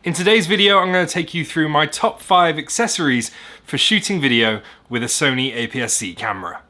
In today's video, I'm going to take you through my top 5 accessories for shooting video with a Sony APS-C camera.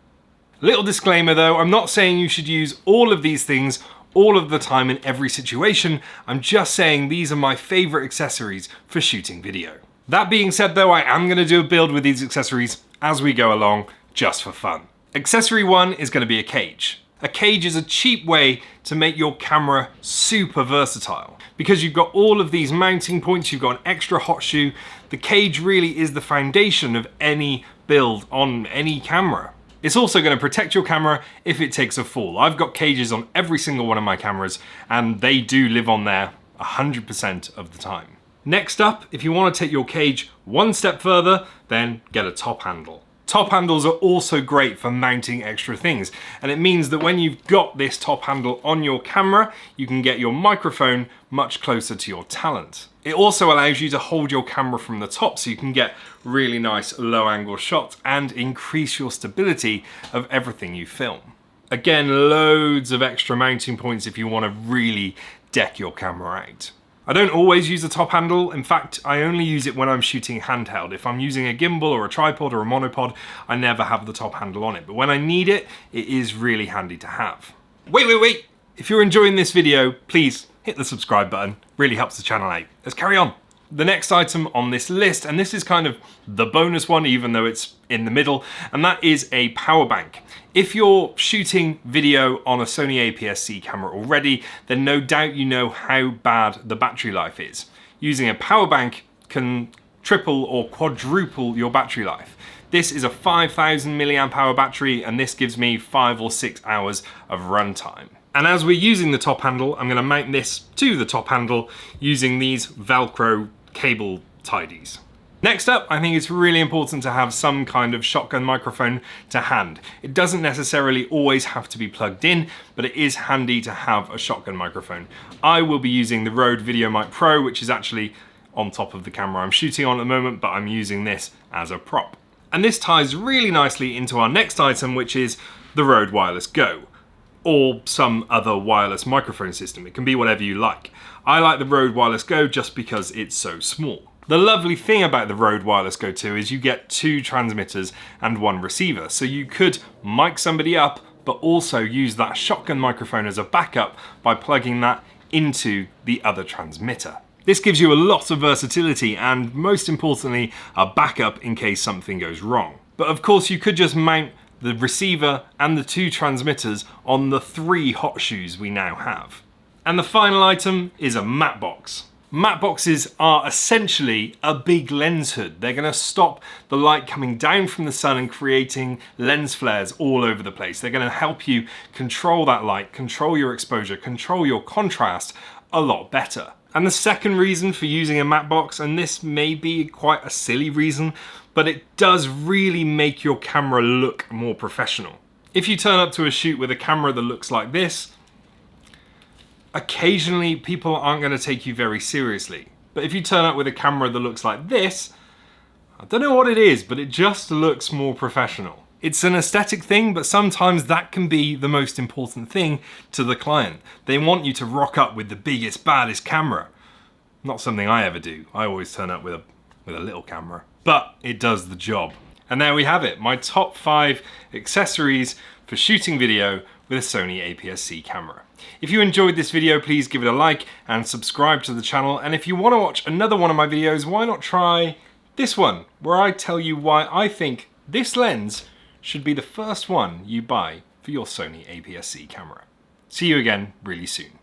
Little disclaimer though, I'm not saying you should use all of these things all of the time in every situation. I'm just saying these are my favorite accessories for shooting video. That being said though, I am going to do a build with these accessories as we go along, just for fun. Accessory 1 is going to be a cage. A cage is a cheap way to make your camera super versatile. Because you've got all of these mounting points, you've got an extra hot shoe, the cage really is the foundation of any build on any camera. It's also going to protect your camera if it takes a fall. I've got cages on every single one of my cameras and they do live on there 100% of the time. Next up, if you want to take your cage one step further, then get a top handle. Top handles are also great for mounting extra things, and it means that when you've got this top handle on your camera, you can get your microphone much closer to your talent. It also allows you to hold your camera from the top so you can get really nice low angle shots and increase your stability of everything you film. Again, loads of extra mounting points if you want to really deck your camera out. I don't always use a top handle. In fact, I only use it when I'm shooting handheld. If I'm using a gimbal or a tripod or a monopod, I never have the top handle on it. But when I need it, it is really handy to have. Wait! If you're enjoying this video, please hit the subscribe button. Really helps the channel out. Let's carry on. The next item on this list, and this is kind of the bonus one, even though it's in the middle, and that is a power bank. If you're shooting video on a Sony APS-C camera already, then no doubt you know how bad the battery life is. Using a power bank can triple or quadruple your battery life. This is a 5,000 milliamp hour battery, and this gives me 5 or 6 hours of runtime. And as we're using the top handle, I'm going to mount this to the top handle using these Velcro cable tidies. Next up, I think it's really important to have some kind of shotgun microphone to hand. It doesn't necessarily always have to be plugged in, but it is handy to have a shotgun microphone. I will be using the Rode VideoMic Pro, which is actually on top of the camera I'm shooting on at the moment, but I'm using this as a prop. And this ties really nicely into our next item, which is the Rode Wireless Go, or some other wireless microphone system. It can be whatever you like. I like the Rode Wireless Go just because it's so small. The lovely thing about the Rode Wireless Go 2 is you get 2 transmitters and 1 receiver, so you could mic somebody up but also use that shotgun microphone as a backup by plugging that into the other transmitter. This gives you a lot of versatility and, most importantly, a backup in case something goes wrong. But of course you could just mount the receiver and the 2 transmitters on the 3 hot shoes we now have. And the final item is a matte box. Matte boxes are essentially a big lens hood. They're going to stop the light coming down from the sun and creating lens flares all over the place. They're going to help you control that light, control your exposure, control your contrast a lot better. And the second reason for using a matte box, and this may be quite a silly reason, but it does really make your camera look more professional. If you turn up to a shoot with a camera that looks like this, occasionally people aren't going to take you very seriously. But if you turn up with a camera that looks like this, I don't know what it is, but it just looks more professional. It's an aesthetic thing, but sometimes that can be the most important thing to the client. They want you to rock up with the biggest, baddest camera. Not something I ever do. I always turn up with a little camera. But it does the job. And there we have it, my top 5 accessories for shooting video with a Sony APS-C camera. If you enjoyed this video, please give it a like and subscribe to the channel. And if you want to watch another one of my videos, why not try this one, where I tell you why I think this lens should be the first one you buy for your Sony APS-C camera. See you again really soon.